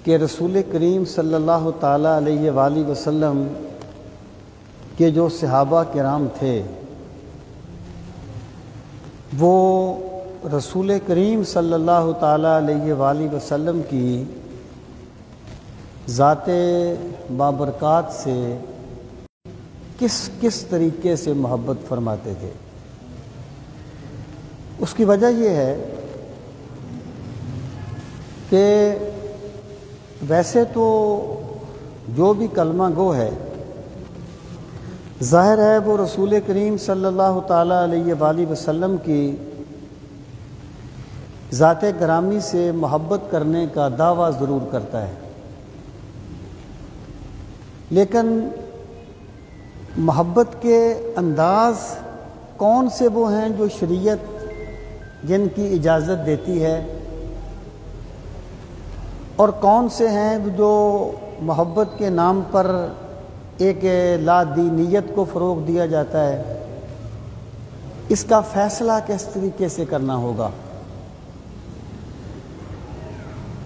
کہ رسول کریم صلی اللہ تعالیٰ علیہ وآلہ وسلم کے جو صحابہ کرام تھے وہ رسول کریم صلی اللہ تعالیٰ علیہ وآلہ وسلم کی ذات بابرکات سے کس طریقے سے محبت فرماتے تھے۔ اس کی وجہ یہ ہے کہ ویسے تو جو بھی کلمہ گو ہے ظاہر ہے وہ رسول کریم صلی اللہ تعالیٰ علیہ وآلہ وسلم کی ذات گرامی سے محبت کرنے کا دعویٰ ضرور کرتا ہے، لیکن محبت کے انداز کون سے وہ ہیں جو شریعت جن کی اجازت دیتی ہے، اور کون سے ہیں جو محبت کے نام پر ایک لا دینیت کو فروغ دیا جاتا ہے، اس کا فیصلہ کس طریقے سے کرنا ہوگا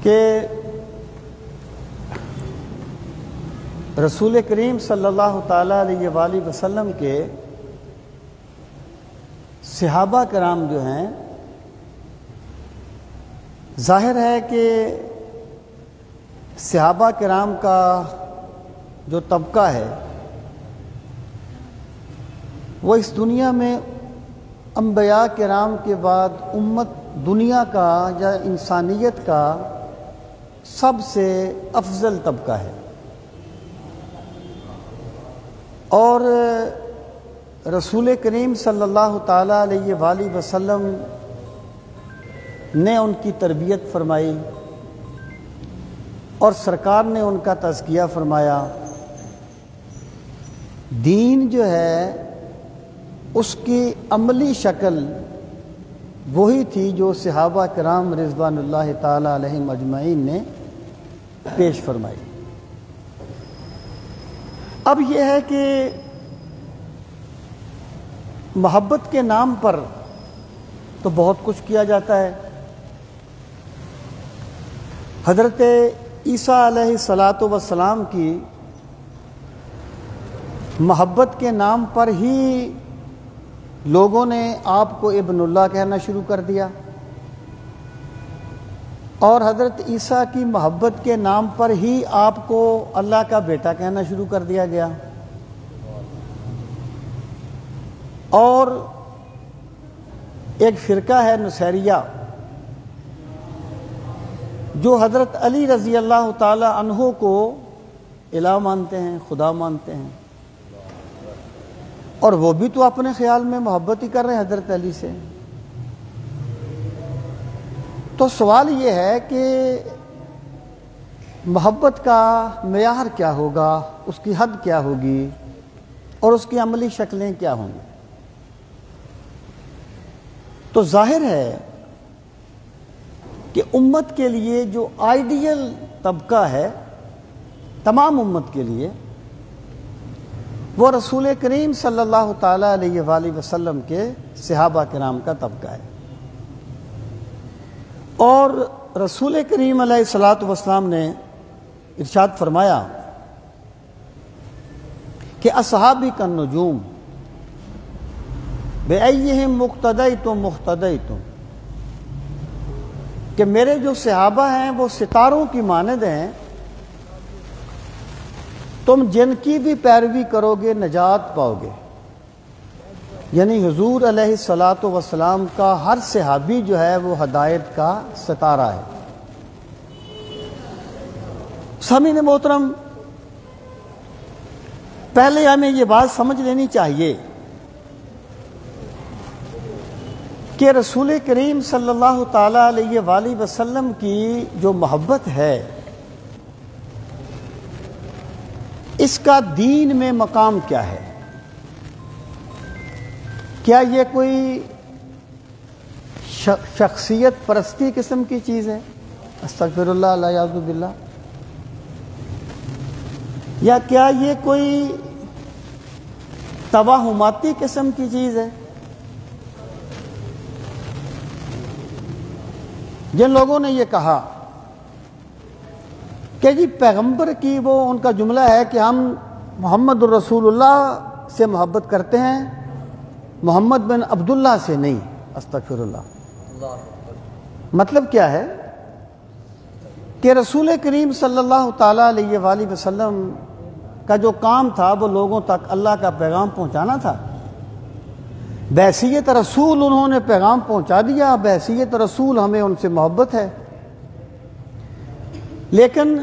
کہ رسول کریم صلی اللہ تعالیٰ علیہ وآلہ وسلم کے صحابہ کرام جو ہیں ظاہر ہے کہ صحابہ کرام کا جو طبقہ ہے وہ اس دنیا میں انبیاء کرام کے بعد امت دنیا کا یا انسانیت کا سب سے افضل طبقہ ہے، اور رسول کریم صلی اللہ تعالیٰ علیہ وآلہ وسلم نے ان کی تربیت فرمائی اور سرکار نے ان کا تزکیہ فرمایا۔ دین جو ہے اس کی عملی شکل وہی تھی جو صحابہ کرام رضوان اللہ تعالی علیہم اجمعین نے پیش فرمائی۔ اب یہ ہے کہ محبت کے نام پر تو بہت کچھ کیا جاتا ہے۔ حضرت عیسیٰ علیہ السلام کی محبت کے نام پر ہی لوگوں نے آپ کو ابن اللہ کہنا شروع کر دیا، اور حضرت عیسیٰ کی محبت کے نام پر ہی آپ کو اللہ کا بیٹا کہنا شروع کر دیا گیا، اور ایک فرقہ ہے نصیریہ جو حضرت علی رضی اللہ تعالی عنہ کو الہ مانتے ہیں، خدا مانتے ہیں، اور وہ بھی تو اپنے خیال میں محبت ہی کر رہے ہیں حضرت علی سے۔ تو سوال یہ ہے کہ محبت کا معیار کیا ہوگا، اس کی حد کیا ہوگی، اور اس کی عملی شکلیں کیا ہوں گی؟ تو ظاہر ہے کہ امت کے لیے جو آئیڈیل طبقہ ہے تمام امت کے لیے وہ رسول کریم صلی اللہ تعالیٰ علیہ وآلہ وسلم کے صحابہ کرام کا طبقہ ہے، اور رسول کریم علیہ الصلوۃ والسلام نے ارشاد فرمایا کہ اصحابی کالنجوم بأیہم مقتدیتم مقتدیتم، کہ میرے جو صحابہ ہیں وہ ستاروں کی مانند ہیں، تم جن کی بھی پیروی کرو گے نجات پاؤ گے۔ یعنی حضور علیہ الصلوۃ والسلام کا ہر صحابی جو ہے وہ ہدایت کا ستارہ ہے۔ سامعین محترم، پہلے ہمیں یہ بات سمجھ لینی چاہیے کہ رسول کریم صلی اللہ تعالیٰ علیہ وآلہ وسلم کی جو محبت ہے اس کا دین میں مقام کیا ہے؟ کیا یہ کوئی شخصیت پرستی قسم کی چیز ہے؟ استغفر اللہ الیاذ باللہ۔ یا کیا یہ کوئی توہماتی قسم کی چیز ہے؟ جن لوگوں نے یہ کہا کہ جی پیغمبر کی وہ ان کا جملہ ہے کہ ہم محمد الرسول اللہ سے محبت کرتے ہیں، محمد بن عبداللہ سے نہیں، استغفر اللہ۔ مطلب کیا ہے کہ رسول کریم صلی اللہ تعالیٰ علیہ وآلہ وسلم کا جو کام تھا وہ لوگوں تک اللہ کا پیغام پہنچانا تھا۔ بحیثیت رسول انہوں نے پیغام پہنچا دیا، بحیثیت رسول ہمیں ان سے محبت ہے۔ لیکن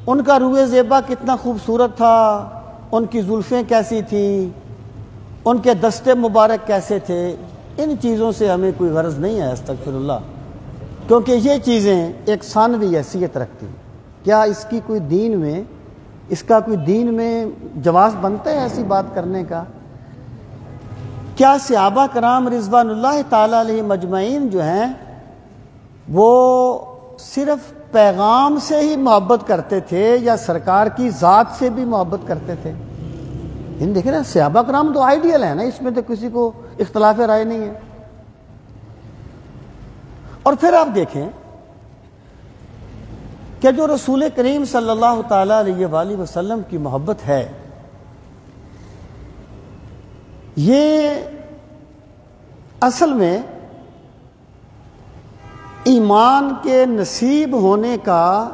ان کا روح زیبا کتنا خوبصورت تھا، ان کی زلفیں کیسی تھیں، ان کے دستے مبارک کیسے تھے، ان چیزوں سے ہمیں کوئی غرض نہیں ہے، استغفر اللہ، کیونکہ یہ چیزیں ایک ثانوی حیثیت رکھتی ہیں۔ کیا اس کی کوئی دین میں، اس کا کوئی دین میں جواز بنتا ہے ایسی بات کرنے کا؟ کیا صحابہ کرام رضوان اللہ تعالیٰ علیہ مجمعین جو ہیں وہ صرف پیغام سے ہی محبت کرتے تھے یا سرکار کی ذات سے بھی محبت کرتے تھے؟ ان دیکھیں نا، صحابہ کرام تو آئیڈیل ہیں نا، اس میں تو کسی کو اختلاف رائے نہیں ہے۔ اور پھر آپ دیکھیں کہ جو رسول کریم صلی اللہ تعالیٰ علیہ وآلہ وسلم کی محبت ہے، یہ اصل میں ایمان کے نصیب ہونے کا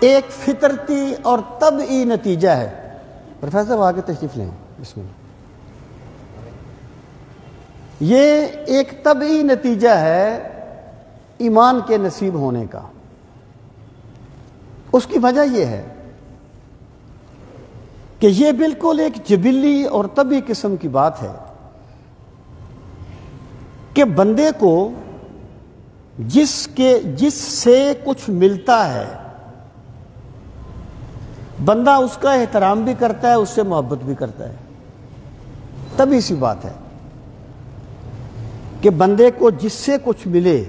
ایک فطرتی اور طبعی نتیجہ ہے۔ پروفیسر صاحب آگے تشریف لیں، بسم اللہ۔ یہ ایک طبعی نتیجہ ہے ایمان کے نصیب ہونے کا۔ اس کی وجہ یہ ہے کہ یہ بالکل ایک جبلی اور طبعی قسم کی بات ہے کہ بندے کو جس سے کچھ ملتا ہے بندہ اس کا احترام بھی کرتا ہے، اس سے محبت بھی کرتا ہے۔ طبعی سی بات ہے کہ بندے کو جس سے کچھ ملے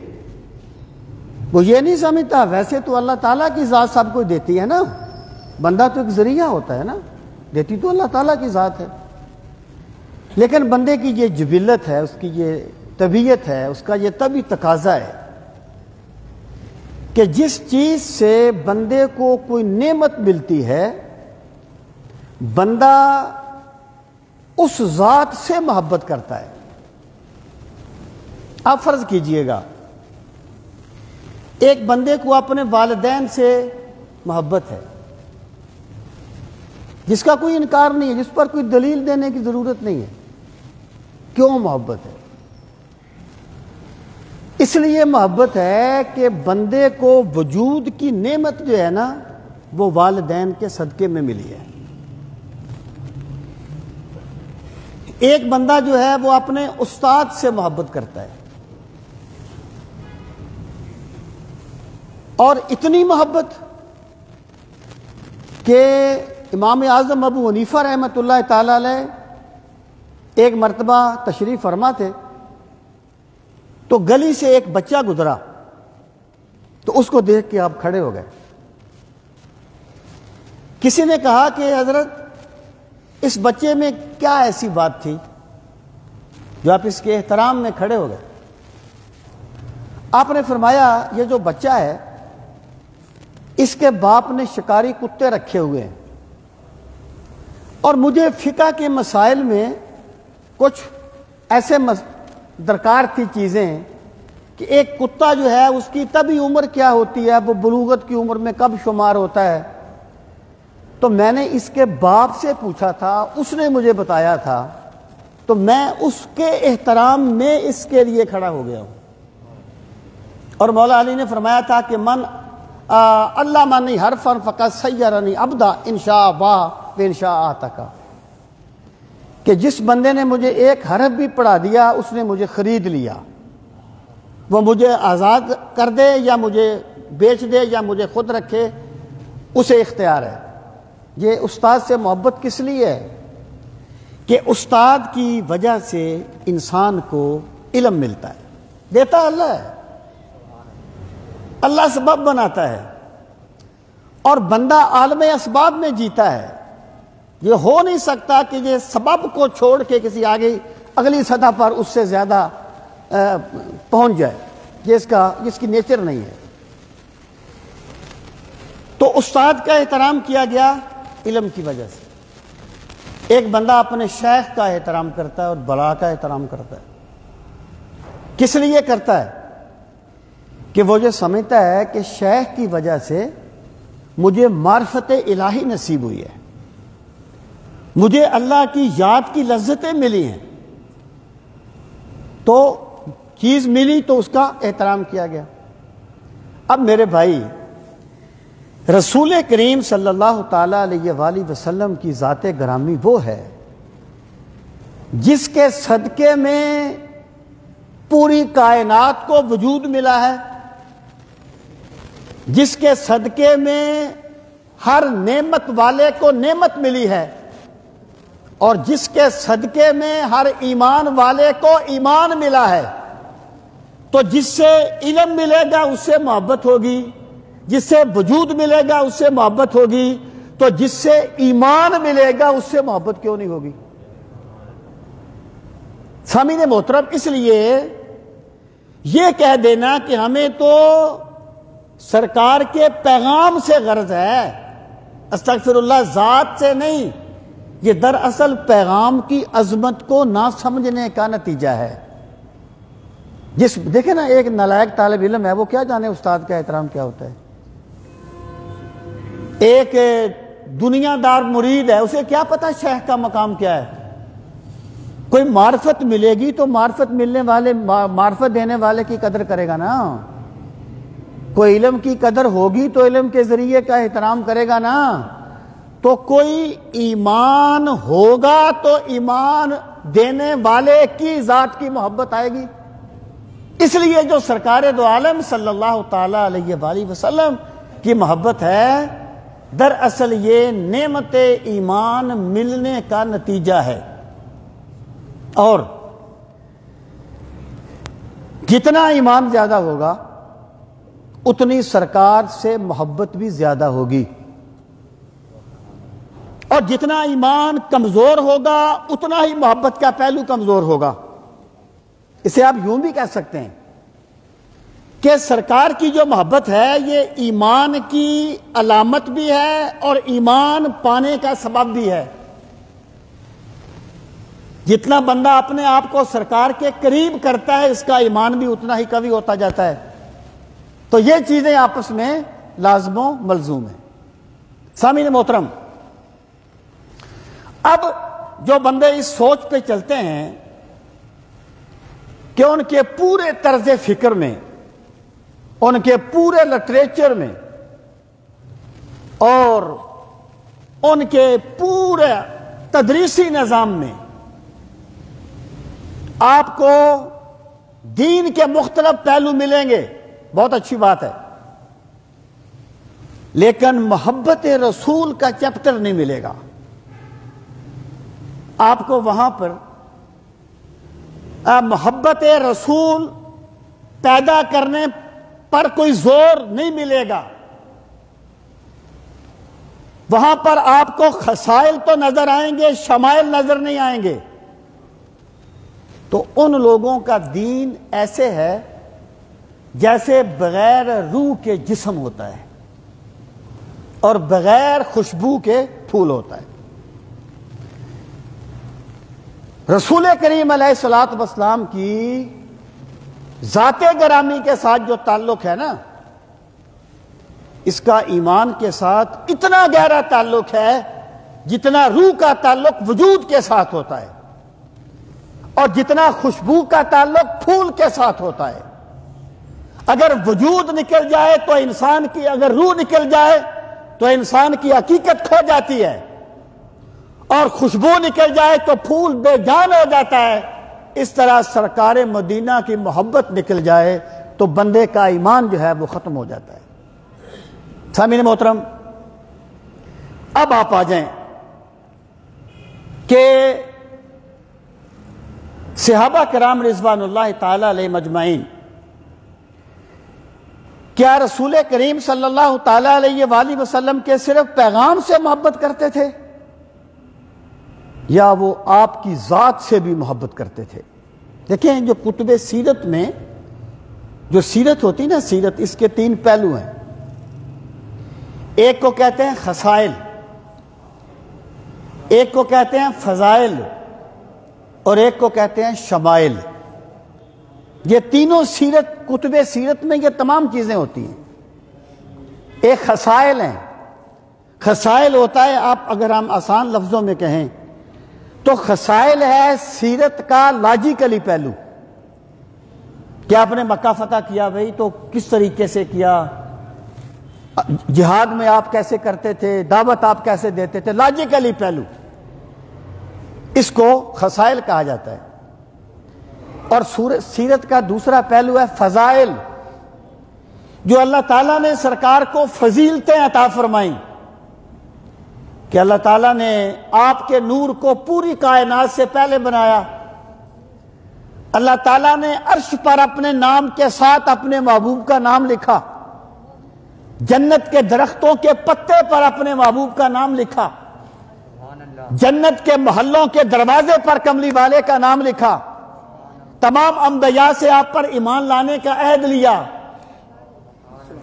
وہ یہ نہیں سمجھتا ویسے تو اللہ تعالیٰ کی ذات سب کو دیتی ہے نا، بندہ تو ایک ذریعہ ہوتا ہے نا، دیتی تو اللہ تعالیٰ کی ذات ہے، لیکن بندے کی یہ جبلت ہے، اس کی یہ طبیعت ہے، اس کا یہ طبعی تقاضا ہے کہ جس چیز سے بندے کو کوئی نعمت ملتی ہے بندہ اس ذات سے محبت کرتا ہے۔ آپ فرض کیجئے گا ایک بندے کو اپنے والدین سے محبت ہے، جس کا کوئی انکار نہیں ہے، جس پر کوئی دلیل دینے کی ضرورت نہیں ہے۔ کیوں محبت ہے؟ اس لیے محبت ہے کہ بندے کو وجود کی نعمت جو ہے نا وہ والدین کے صدقے میں ملی ہے۔ ایک بندہ جو ہے وہ اپنے استاد سے محبت کرتا ہے، اور اتنی محبت کہ امام اعظم ابو حنیفہ رحمۃ اللہ تعالی علیہ ایک مرتبہ تشریف فرما تھے تو گلی سے ایک بچہ گزرا تو اس کو دیکھ کے آپ کھڑے ہو گئے۔ کسی نے کہا کہ حضرت اس بچے میں کیا ایسی بات تھی جو آپ اس کے احترام میں کھڑے ہو گئے؟ آپ نے فرمایا یہ جو بچہ ہے اس کے باپ نے شکاری کتے رکھے ہوئے ہیں، اور مجھے فقہ کے مسائل میں کچھ ایسے درکار تھی چیزیں کہ ایک کتا جو ہے اس کی طبی عمر کیا ہوتی ہے، وہ بلوغت کی عمر میں کب شمار ہوتا ہے، تو میں نے اس کے باپ سے پوچھا تھا، اس نے مجھے بتایا تھا، تو میں اس کے احترام میں اس کے لیے کھڑا ہو گیا ہوں۔ اور مولا علی نے فرمایا تھا کہ من اللہ مانی حرفا فقط سیرنی ابدا انشاء واہ انشاء آتکا، کہ جس بندے نے مجھے ایک حرف بھی پڑھا دیا اس نے مجھے خرید لیا، وہ مجھے آزاد کر دے یا مجھے بیچ دے یا مجھے خود رکھے، اسے اختیار ہے۔ یہ استاد سے محبت کس لیے ہے کہ استاد کی وجہ سے انسان کو علم ملتا ہے، دیتا اللہ ہے، اللہ سبب بناتا ہے، اور بندہ عالم اسباب میں جیتا ہے۔ یہ ہو نہیں سکتا کہ یہ سبب کو چھوڑ کے کسی آگے اگلی سطح پر اس سے زیادہ پہنچ جائے، یہ اس کی نیچر نہیں ہے۔ تو استاد کا احترام کیا گیا علم کی وجہ سے. ایک بندہ اپنے شیخ کا احترام کرتا ہے اور بڑا کا احترام کرتا ہے. کس لیے کرتا ہے؟ کہ وہ جو سمجھتا ہے کہ شیخ کی وجہ سے مجھے معرفت الہی نصیب ہوئی ہے، مجھے اللہ کی یاد کی لذتیں ملی ہیں، تو چیز ملی تو اس کا احترام کیا گیا. اب میرے بھائی، رسول کریم صلی اللہ تعالی علیہ وآلہ وسلم کی ذات گرامی وہ ہے جس کے صدقے میں پوری کائنات کو وجود ملا ہے، جس کے صدقے میں ہر نعمت والے کو نعمت ملی ہے، اور جس کے صدقے میں ہر ایمان والے کو ایمان ملا ہے. تو جس سے علم ملے گا اس سے محبت ہوگی، جس سے وجود ملے گا اس سے محبت ہوگی، تو جس سے ایمان ملے گا اس سے محبت کیوں نہیں ہوگی؟ سامعین محترم، اس لیے یہ کہہ دینا کہ ہمیں تو سرکار کے پیغام سے غرض ہے، استغفر اللہ، ذات سے نہیں، یہ دراصل پیغام کی عظمت کو نہ سمجھنے کا نتیجہ ہے. دیکھیں نا، ایک نالائق طالب علم ہے، وہ کیا جانے استاد کا احترام کیا ہوتا ہے. ایک دنیا دار مرید ہے، اسے کیا پتا شیخ کا مقام کیا ہے. کوئی معرفت ملے گی تو معرفت ملنے والے، معرفت دینے والے کی قدر کرے گا نا. کوئی علم کی قدر ہوگی تو علم کے ذریعے کا احترام کرے گا نا. تو کوئی ایمان ہوگا تو ایمان دینے والے کی ذات کی محبت آئے گی. اس لیے جو سرکار دو عالم صلی اللہ تعالی علیہ وآلہ وسلم کی محبت ہے، دراصل یہ نعمت ایمان ملنے کا نتیجہ ہے. اور جتنا ایمان زیادہ ہوگا اتنی سرکار سے محبت بھی زیادہ ہوگی، اور جتنا ایمان کمزور ہوگا اتنا ہی محبت کا پہلو کمزور ہوگا. اسے آپ یوں بھی کہہ سکتے ہیں کہ سرکار کی جو محبت ہے یہ ایمان کی علامت بھی ہے اور ایمان پانے کا سبب بھی ہے. جتنا بندہ اپنے آپ کو سرکار کے قریب کرتا ہے اس کا ایمان بھی اتنا ہی قوی ہوتا جاتا ہے. تو یہ چیزیں آپس میں لازم و ملزوم ہیں. سامعین محترم، اب جو بندے اس سوچ پہ چلتے ہیں کہ ان کے پورے طرز فکر میں، ان کے پورے لٹریچر میں اور ان کے پورے تدریسی نظام میں آپ کو دین کے مختلف پہلو ملیں گے، بہت اچھی بات ہے، لیکن محبت رسول کا چیپٹر نہیں ملے گا. آپ کو وہاں پر محبت رسول پیدا کرنے پر کوئی زور نہیں ملے گا. وہاں پر آپ کو خصائل تو نظر آئیں گے، شمائل نظر نہیں آئیں گے. تو ان لوگوں کا دین ایسے ہے جیسے بغیر روح کے جسم ہوتا ہے اور بغیر خوشبو کے پھول ہوتا ہے. رسول کریم علیہ الصلوۃ والسلام کی ذات گرامی کے ساتھ جو تعلق ہے نا، اس کا ایمان کے ساتھ اتنا گہرا تعلق ہے جتنا روح کا تعلق وجود کے ساتھ ہوتا ہے اور جتنا خوشبو کا تعلق پھول کے ساتھ ہوتا ہے. اگر وجود نکل جائے تو انسان کی، اگر روح نکل جائے تو انسان کی حقیقت کھو جاتی ہے، اور خوشبو نکل جائے تو پھول بے جان ہو جاتا ہے. اس طرح سرکار مدینہ کی محبت نکل جائے تو بندے کا ایمان جو ہے وہ ختم ہو جاتا ہے. سامعین محترم، اب آپ آ جائیں کہ صحابہ کرام رضوان اللہ تعالی علیہ مجمعین کیا رسول کریم صلی اللہ تعالی علیہ وآلہ وسلم کے صرف پیغام سے محبت کرتے تھے یا وہ آپ کی ذات سے بھی محبت کرتے تھے؟ دیکھیں، جو کتب سیرت میں جو سیرت ہوتی نا، سیرت، اس کے تین پہلو ہیں. ایک کو کہتے ہیں خصائل، ایک کو کہتے ہیں فضائل، اور ایک کو کہتے ہیں شمائل۔ یہ تینوں سیرت، کتب سیرت میں یہ تمام چیزیں ہوتی ہیں۔ ایک خصائل ہیں، خصائل ہوتا ہے، آپ اگر ہم آسان لفظوں میں کہیں تو خصائل ہے سیرت کا لاجیکلی پہلو، کہ آپ نے مکہ فتح کیا بھائی تو کس طریقے سے کیا، جہاد میں آپ کیسے کرتے تھے، دعوت آپ کیسے دیتے تھے، لاجیکلی پہلو، اس کو خصائل کہا جاتا ہے۔ اور سیرت کا دوسرا پہلو ہے فضائل، جو اللہ تعالیٰ نے سرکار کو فضیلتیں عطا فرمائیں، کہ اللہ تعالیٰ نے آپ کے نور کو پوری کائنات سے پہلے بنایا، اللہ تعالیٰ نے عرش پر اپنے نام کے ساتھ اپنے محبوب کا نام لکھا، جنت کے درختوں کے پتے پر اپنے محبوب کا نام لکھا، جنت کے محلوں کے دروازے پر کملی والے کا نام لکھا، تمام انبیاء سے آپ پر ایمان لانے کا عہد لیا،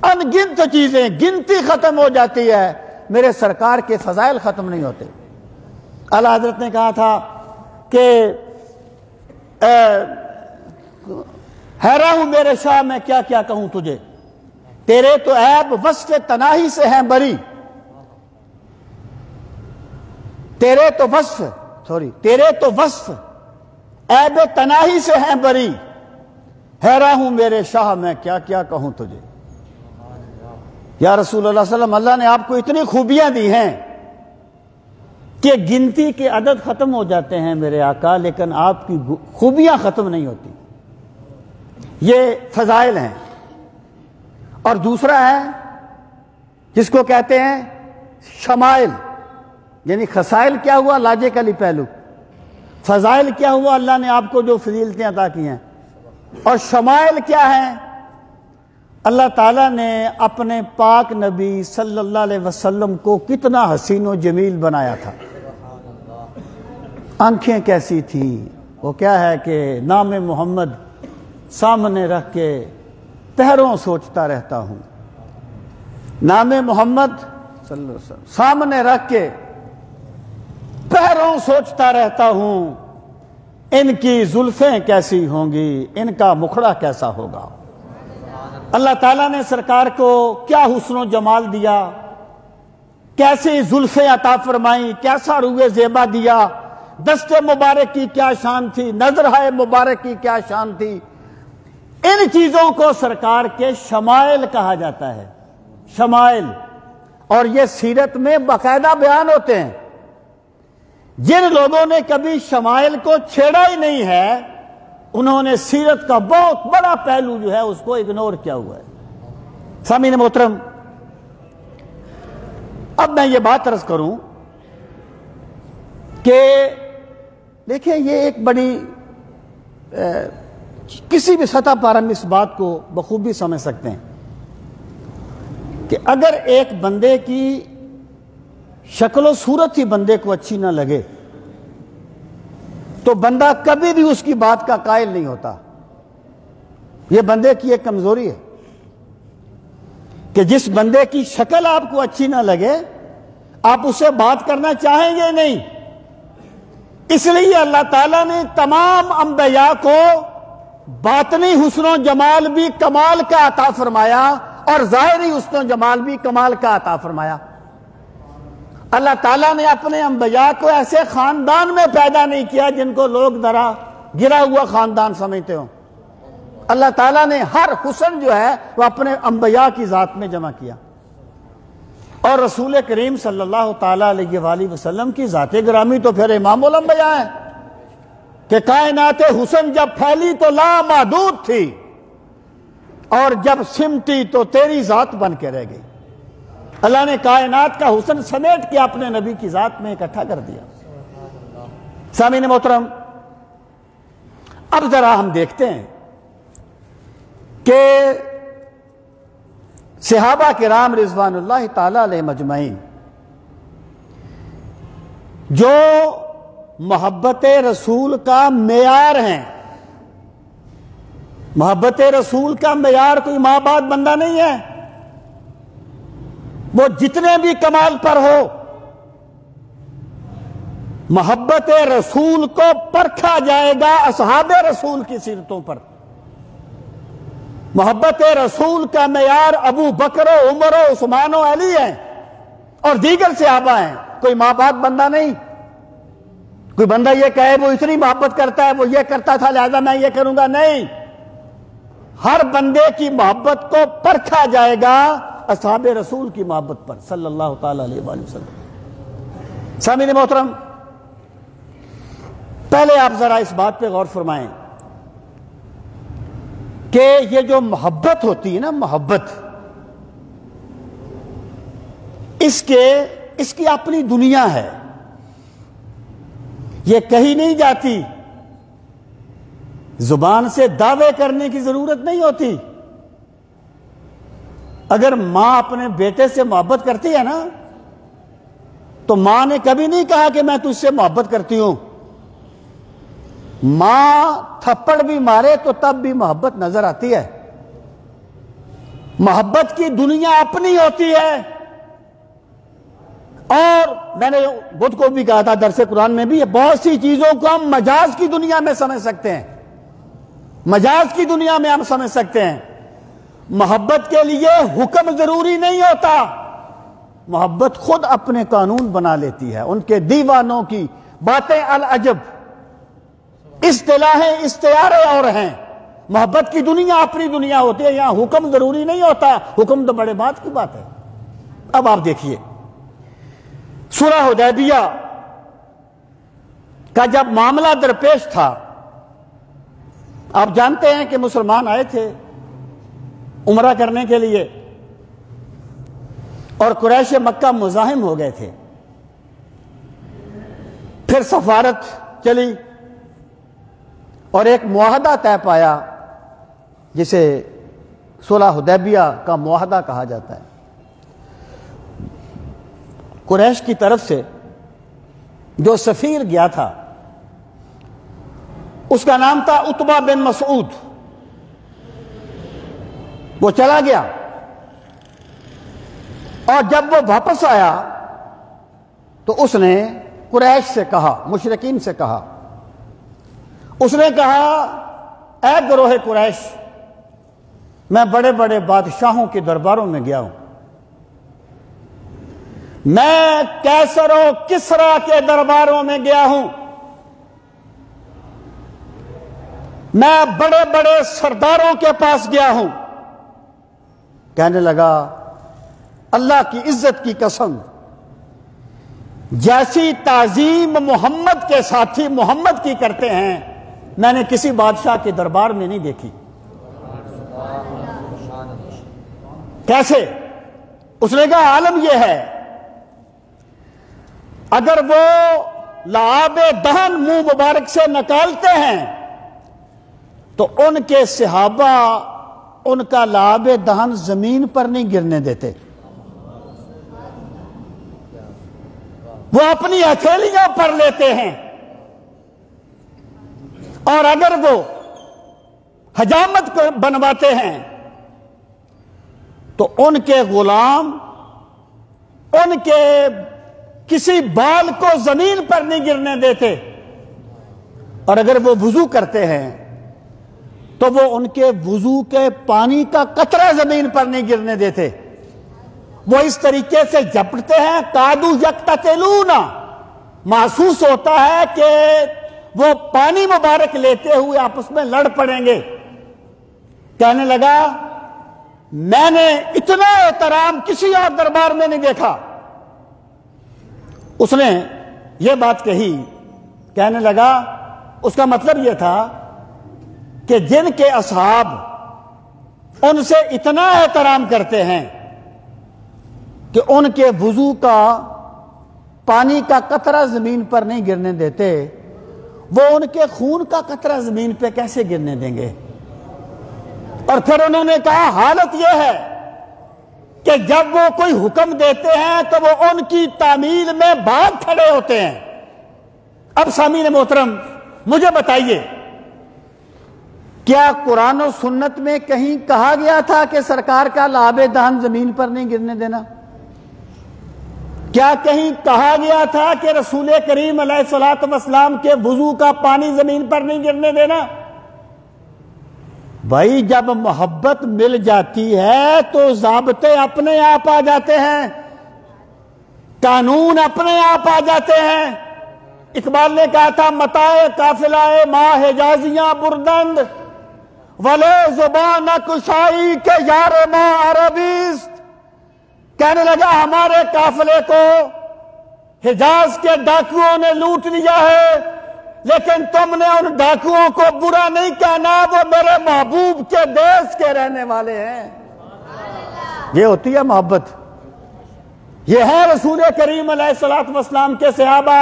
ان گنت چیزیں، گنتی ختم ہو جاتی ہے، میرے سرکار کے فضائل ختم نہیں ہوتے۔ اعلیٰ حضرت نے کہا تھا کہ حیران ہوں میرے شاہ میں کیا کیا کہوں تجھے، تیرے تو عیب وصف تناہی سے ہیں بری، تیرے تو وصف عیب تناہی سے ہیں بری، حیران ہوں میرے شاہ میں کیا کیا کہوں تجھے۔ یا رسول اللہ صلی اللہ علیہ وسلم، اللہ نے آپ کو اتنی خوبیاں دی ہیں کہ گنتی کے عدد ختم ہو جاتے ہیں میرے آقا، لیکن آپ کی خوبیاں ختم نہیں ہوتی۔ یہ فضائل ہیں۔ اور دوسرا ہے جس کو کہتے ہیں شمائل، یعنی خصائل کیا ہوا، لاجیکلی پہلو، فضائل کیا ہوا، اللہ نے آپ کو جو فضیلتیں عطا کی ہیں، اور شمائل کیا ہیں، اللہ تعالیٰ نے اپنے پاک نبی صلی اللہ علیہ وسلم کو کتنا حسین و جمیل بنایا تھا، آنکھیں کیسی تھی، وہ کیا ہے کہ نام محمد سامنے رکھ کے پہروں سوچتا رہتا ہوں، نام محمد صلی اللہ علیہ وسلم سامنے رکھ کے پہروں سوچتا رہتا ہوں، ان کی زلفیں کیسی ہوں گی، ان کا مکھڑا کیسا ہوگا۔ اللہ تعالیٰ نے سرکار کو کیا حسن و جمال دیا، کیسی زلفیں عطا فرمائیں، کیسا روئے زیبا دیا، دست مبارک کی کیا شان تھی، نظرہ مبارک کی کیا شان تھی۔ ان چیزوں کو سرکار کے شمائل کہا جاتا ہے، شمائل، اور یہ سیرت میں باقاعدہ بیان ہوتے ہیں۔ جن لوگوں نے کبھی شمائل کو چھیڑا ہی نہیں ہے، انہوں نے سیرت کا بہت بڑا پہلو جو ہے اس کو اگنور کیا ہوا ہے۔ سامعین محترم، اب میں یہ بات عرض کروں کہ دیکھیں، یہ ایک بڑی کسی بھی سطح پر ہم اس بات کو بخوبی سمجھ سکتے ہیں کہ اگر ایک بندے کی شکل و صورت ہی بندے کو اچھی نہ لگے تو بندہ کبھی بھی اس کی بات کا قائل نہیں ہوتا۔ یہ بندے کی ایک کمزوری ہے کہ جس بندے کی شکل آپ کو اچھی نہ لگے آپ اسے بات کرنا چاہیں گے نہیں۔ اس لیے اللہ تعالیٰ نے تمام انبیاء کو باطنی حسن و جمال بھی کمال کا عطا فرمایا اور ظاہری حسن و جمال بھی کمال کا عطا فرمایا۔ اللہ تعالیٰ نے اپنے انبیاء کو ایسے خاندان میں پیدا نہیں کیا جن کو لوگ ذرا گرا ہوا خاندان سمجھتے ہوں۔ اللہ تعالیٰ نے ہر حسن جو ہے وہ اپنے انبیاء کی ذات میں جمع کیا، اور رسول کریم صلی اللہ تعالیٰ علیہ وآلہ وسلم کی ذات گرامی تو پھر امام الانبیاء ہیں کہ کائنات حسن جب پھیلی تو لامحدود تھی، اور جب سمٹی تو تیری ذات بن کے رہ گئی۔ اللہ نے کائنات کا حسن سمیٹ کے اپنے نبی کی ذات میں اکٹھا کر دیا۔ سامعین محترم، اب ذرا ہم دیکھتے ہیں کہ صحابہ کرام رضوان اللہ تعالی علیہ مجمعین جو محبت رسول کا معیار ہیں، محبت رسول کا معیار کوئی ماں باپ بندہ نہیں ہے، وہ جتنے بھی کمال پر ہو، محبت رسول کو پرکھا جائے گا اصحاب رسول کی سیرتوں پر۔ محبت رسول کا معیار ابو بکر و عمر و عثمان و علی ہیں اور دیگر صحابہ ہیں، کوئی ماں باپ بندہ نہیں۔ کوئی بندہ یہ کہے وہ اتنی محبت کرتا ہے، وہ یہ کرتا تھا لہذا میں یہ کروں گا، نہیں۔ ہر بندے کی محبت کو پرکھا جائے گا اصحاب رسول کی محبت پر صلی اللہ تعالی علیہ وآلہ وسلم۔ سامعین محترم، پہلے آپ ذرا اس بات پہ غور فرمائیں کہ یہ جو محبت ہوتی ہے نا، محبت، اس کی اپنی دنیا ہے، یہ کہیں نہیں جاتی۔ زبان سے دعوے کرنے کی ضرورت نہیں ہوتی۔ اگر ماں اپنے بیٹے سے محبت کرتی ہے نا تو ماں نے کبھی نہیں کہا کہ میں تجھ سے محبت کرتی ہوں۔ ماں تھپڑ بھی مارے تو تب بھی محبت نظر آتی ہے۔ محبت کی دنیا اپنی ہوتی ہے، اور میں نے بدھ کو بھی کہا تھا درس قرآن میں بھی، بہت سی چیزوں کو ہم مجاز کی دنیا میں سمجھ سکتے ہیں، مجاز کی دنیا میں ہم سمجھ سکتے ہیں۔ محبت کے لیے حکم ضروری نہیں ہوتا، محبت خود اپنے قانون بنا لیتی ہے۔ ان کے دیوانوں کی باتیں العجب، اصطلاحیں استعارے اور ہیں۔ محبت کی دنیا اپنی دنیا ہوتی ہے، یہاں حکم ضروری نہیں ہوتا، حکم تو بڑے بات کی بات ہے۔ اب آپ دیکھیے صلح حدیبیہ کا جب معاملہ درپیش تھا، آپ جانتے ہیں کہ مسلمان آئے تھے عمرہ کرنے کے لیے اور قریش مکہ مزاحم ہو گئے تھے۔ پھر سفارت چلی اور ایک معاہدہ طے پایا جسے صلح حدیبیہ کا معاہدہ کہا جاتا ہے۔ قریش کی طرف سے جو سفیر گیا تھا اس کا نام تھا عتبہ بن مسعود، وہ چلا گیا اور جب وہ واپس آیا تو اس نے قریش سے کہا، مشرکین سے کہا، اس نے کہا اے گروہ قریش، میں بڑے بڑے بادشاہوں کے درباروں میں گیا ہوں، میں کیسر و کسریٰ کے درباروں میں گیا ہوں، میں بڑے بڑے سرداروں کے پاس گیا ہوں۔ کہنے لگا اللہ کی عزت کی قسم، جیسی تعظیم محمد کے ساتھی محمد کی کرتے ہیں میں نے کسی بادشاہ کے دربار میں نہیں دیکھی۔ کیسے؟ اس نے کہا عالم یہ ہے، اگر وہ لعاب دہن منہ مبارک سے نکالتے ہیں تو ان کے صحابہ ان کا لعاب دہن زمین پر نہیں گرنے دیتے، وہ اپنی ہتھیلیوں پر لیتے ہیں، اور اگر وہ حجامت کو بنواتے ہیں تو ان کے غلام ان کے کسی بال کو زمین پر نہیں گرنے دیتے، اور اگر وہ وضو کرتے ہیں تو وہ ان کے وضو کے پانی کا قطرہ زمین پر نہیں گرنے دیتے، وہ اس طریقے سے جھپٹتے ہیں کادو یقتتلون، محسوس ہوتا ہے کہ وہ پانی مبارک لیتے ہوئے آپس میں لڑ پڑیں گے۔ کہنے لگا میں نے اتنا احترام کسی اور دربار میں نہیں دیکھا۔ اس نے یہ بات کہی، کہنے لگا اس کا مطلب یہ تھا کہ جن کے اصحاب ان سے اتنا احترام کرتے ہیں کہ ان کے وضو کا پانی کا قطرہ زمین پر نہیں گرنے دیتے، وہ ان کے خون کا قطرہ زمین پہ کیسے گرنے دیں گے؟ اور پھر انہوں نے کہا حالت یہ ہے کہ جب وہ کوئی حکم دیتے ہیں تو وہ ان کی تعمیل میں بھاگ کھڑے ہوتے ہیں۔ اب سامعین محترم مجھے بتائیے، کیا قرآن و سنت میں کہیں کہا گیا تھا کہ سرکار کا لعاب دہن زمین پر نہیں گرنے دینا؟ کیا کہیں کہا گیا تھا کہ رسول کریم علیہ الصلوۃ والسلام کے وضو کا پانی زمین پر نہیں گرنے دینا؟ بھائی جب محبت مل جاتی ہے تو ضابطے اپنے آپ آ جاتے ہیں، قانون اپنے آپ آ جاتے ہیں۔ اقبال نے کہا تھا متاع قافلہ ماہ حجازیاں بردند ولے زبان کشائی کے یار ماں عربیست۔ کہنے لگا ہمارے قافلے کو حجاز کے ڈاکوؤں نے لوٹ لیا ہے، لیکن تم نے ان ڈاکوؤں کو برا نہیں کہنا، وہ میرے محبوب کے دیش کے رہنے والے ہیں۔ یہ ہوتی ہے محبت، یہ ہے رسول کریم علیہ الصلوۃ والسلام کے صحابہ۔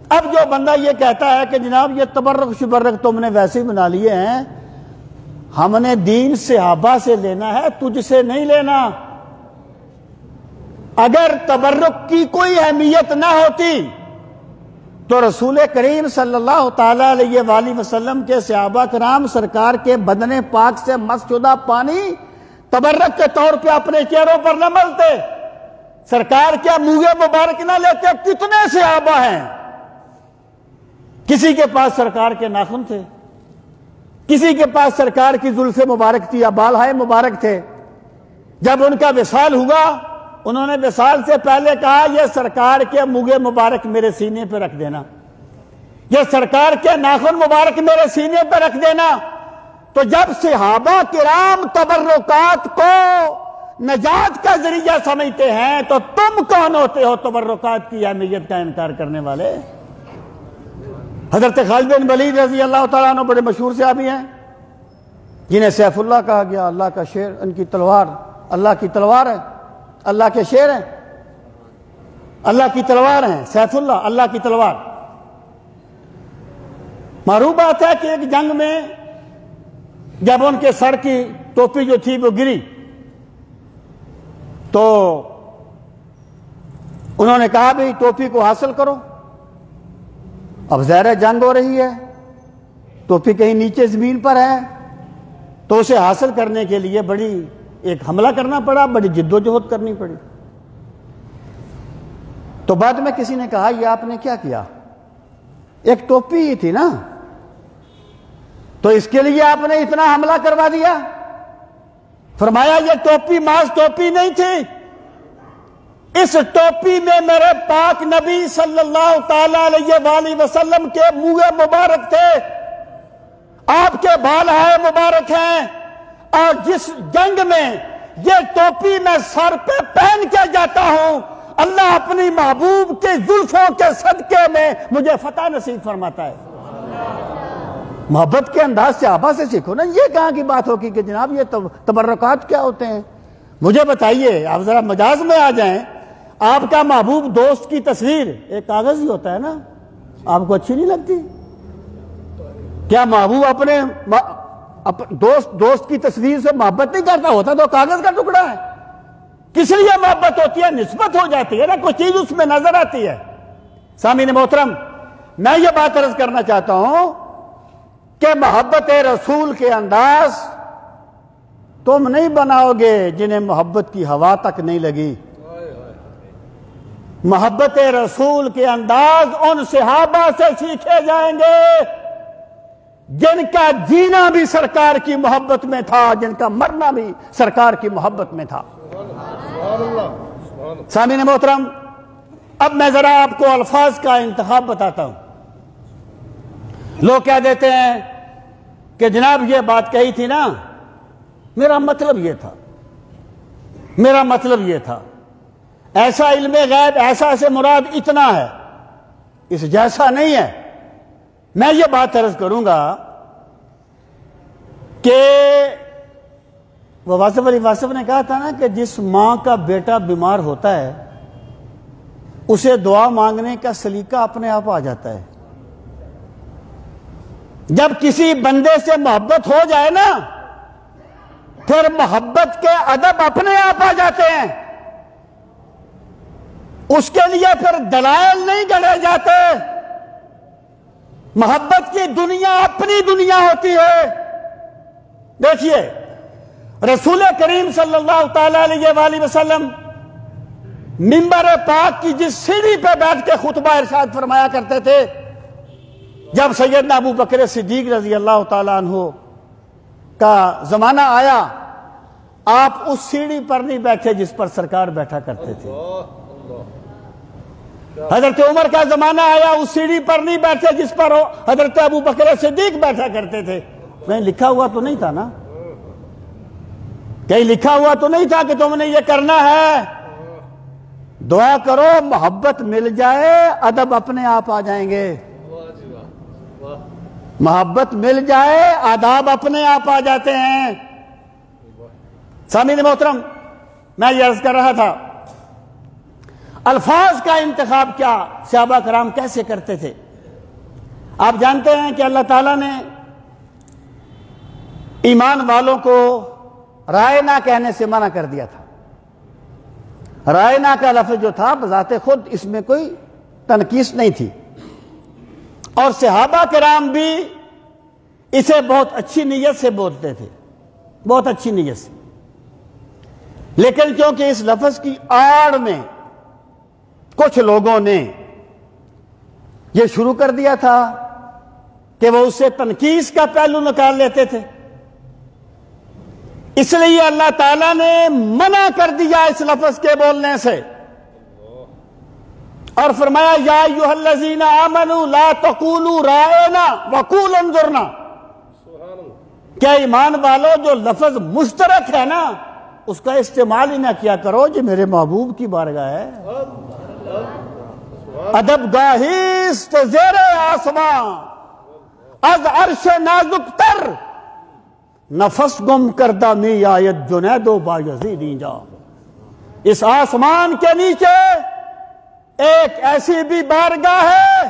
اب جو بندہ یہ کہتا ہے کہ جناب یہ تبرک شبرک تم نے ویسے ہی بنا لیے ہیں، ہم نے دین صحابہ سے لینا ہے، تجھ سے نہیں لینا۔ اگر تبرک کی کوئی اہمیت نہ ہوتی تو رسول کریم صلی اللہ تعالی علیہ وآلہ وسلم کے صحابہ کرام سرکار کے بدن پاک سے مس شدہ پانی تبرک کے طور پہ اپنے چہروں پر نہ ملتے، سرکار کیا منہ مبارک نہ لیتے؟ کتنے صحابہ ہیں کسی کے پاس سرکار کے ناخن تھے، کسی کے پاس سرکار کی زلف مبارک تھی یا بالہائے مبارک تھے۔ جب ان کا وصال ہوا انہوں نے وصال سے پہلے کہا یہ سرکار کے منہ مبارک میرے سینے پہ رکھ دینا، یہ سرکار کے ناخن مبارک میرے سینے پہ رکھ دینا۔ تو جب صحابہ کرام تبرکات کو نجات کا ذریعہ سمجھتے ہیں تو تم کون ہوتے ہو تبرکات کی اہمیت کا انکار کرنے والے؟ حضرت خالد بن ولید رضی اللہ تعالیٰ عنہ بڑے مشہور صحابی ہیں جنہیں سیف اللہ کہا گیا، اللہ کا شیر، ان کی تلوار اللہ کی تلوار ہے، اللہ کے شیر ہیں، اللہ کی تلوار ہیں، سیف اللہ اللہ کی تلوار۔ معروف بات ہے کہ ایک جنگ میں جب ان کے سر کی ٹوپی جو تھی وہ گری تو انہوں نے کہا بھئی ٹوپی کو حاصل کرو۔ اب ظاہر جنگ ہو رہی ہے، ٹوپی کہیں نیچے زمین پر ہے، تو اسے حاصل کرنے کے لیے بڑی ایک حملہ کرنا پڑا، بڑی جد و جہد کرنی پڑی۔ تو بعد میں کسی نے کہا یہ آپ نے کیا کیا؟ ایک ٹوپی ہی تھی نا، تو اس کے لیے آپ نے اتنا حملہ کروا دیا؟ فرمایا یہ ٹوپی محض ٹوپی نہیں تھی، اس ٹوپی میں میرے پاک نبی صلی اللہ تعالی علیہ وآلہ وسلم کے منہ مبارک تھے، آپ کے بالہائے مبارک ہیں، اور جس جنگ میں یہ ٹوپی میں سر پہ پہن کے جاتا ہوں اللہ اپنی محبوب کے زلفوں کے صدقے میں مجھے فتح نصیب فرماتا ہے۔ محبت کے انداز سے صحابہ سے سیکھو نا، یہ کہاں کی بات ہوگی کہ جناب یہ تبرکات کیا ہوتے ہیں؟ مجھے بتائیے، آپ ذرا مجاز میں آ جائیں، آپ کا محبوب دوست کی تصویر ایک کاغذ ہی ہوتا ہے نا، آپ کو اچھی نہیں لگتی؟ کیا محبوب اپنے دوست کی تصویر سے محبت نہیں کرتا؟ ہوتا تو کاغذ کا ٹکڑا ہے۔ کس لیے محبت ہوتی ہے؟ نسبت ہو جاتی ہے نا، کوئی چیز اس میں نظر آتی ہے۔ سامعین محترم، میں یہ بات عرض کرنا چاہتا ہوں کہ محبت رسول کے انداز تم نہیں بناؤ گے جنہیں محبت کی ہوا تک نہیں لگی۔ محبت رسول کے انداز ان صحابہ سے سیکھے جائیں گے جن کا جینا بھی سرکار کی محبت میں تھا، جن کا مرنا بھی سرکار کی محبت میں تھا۔ سامعین محترم، اب میں ذرا آپ کو الفاظ کا انتخاب بتاتا ہوں۔ لوگ کہہ دیتے ہیں کہ جناب یہ بات کہی تھی نا، میرا مطلب یہ تھا، میرا مطلب یہ تھا، ایسا علم غیب ایسا سے مراد اتنا ہے، اس جیسا نہیں ہے۔ میں یہ بات عرض کروں گا کہ وہ واصف علی واصف نے کہا تھا نا کہ جس ماں کا بیٹا بیمار ہوتا ہے اسے دعا مانگنے کا سلیقہ اپنے آپ آ جاتا ہے۔ جب کسی بندے سے محبت ہو جائے نا پھر محبت کے ادب اپنے آپ آ جاتے ہیں، اس کے لیے پھر دلائل نہیں گڑے جاتے۔ محبت کی دنیا اپنی دنیا ہوتی ہے۔ دیکھیے رسول کریم صلی اللہ تعالی علیہ وآلہ وسلم منبر پاک کی جس سیڑھی پہ بیٹھ کے خطبہ ارشاد فرمایا کرتے تھے، جب سیدنا ابو بکر صدیق رضی اللہ تعالیٰ عنہ کا زمانہ آیا، آپ اس سیڑھی پر نہیں بیٹھے جس پر سرکار بیٹھا کرتے تھے۔ حضرت عمر کا زمانہ آیا، اس سیڑھی پر نہیں بیٹھے جس پر حضرت ابو بکر صدیق بیٹھا کرتے تھے۔ کہیں لکھا ہوا تو نہیں تھا نا، کہیں لکھا ہوا تو نہیں تھا کہ تم نے یہ کرنا ہے۔ دعا کرو محبت مل جائے، ادب اپنے آپ آ جائیں گے۔ محبت مل جائے، آداب اپنے آپ آ جاتے ہیں۔ سامعین محترم، میں یہ عرض کر رہا تھا، الفاظ کا انتخاب کیا صحابہ کرام کیسے کرتے تھے؟ آپ جانتے ہیں کہ اللہ تعالیٰ نے ایمان والوں کو رائے نہ کہنے سے منع کر دیا تھا۔ رائے نہ کا لفظ جو تھا بذات خود اس میں کوئی تنقیص نہیں تھی، اور صحابہ کرام بھی اسے بہت اچھی نیت سے بولتے تھے، بہت اچھی نیت سے، لیکن کیونکہ اس لفظ کی آڑ میں کچھ لوگوں نے یہ شروع کر دیا تھا کہ وہ اس سے تنقیص کا پہلو نکال لیتے تھے، اس لیے اللہ تعالیٰ نے منع کر دیا اس لفظ کے بولنے سے، اور فرمایا یا ایھا الذین آمنوا لا تقولوا رائنا وقولوا انظرنا۔ کیا ایمان والو جو لفظ مشترک ہے نا اس کا استعمال ہی نہ کیا کرو، جو میرے محبوب کی بارگاہ ہے، ادب گاہیست زیر آسمان، از عرش نازک تر، نفس گم کردہ می آیت جنید و بایزید اینجا۔ اس آسمان کے نیچے ایک ایسی بھی بارگاہ ہے،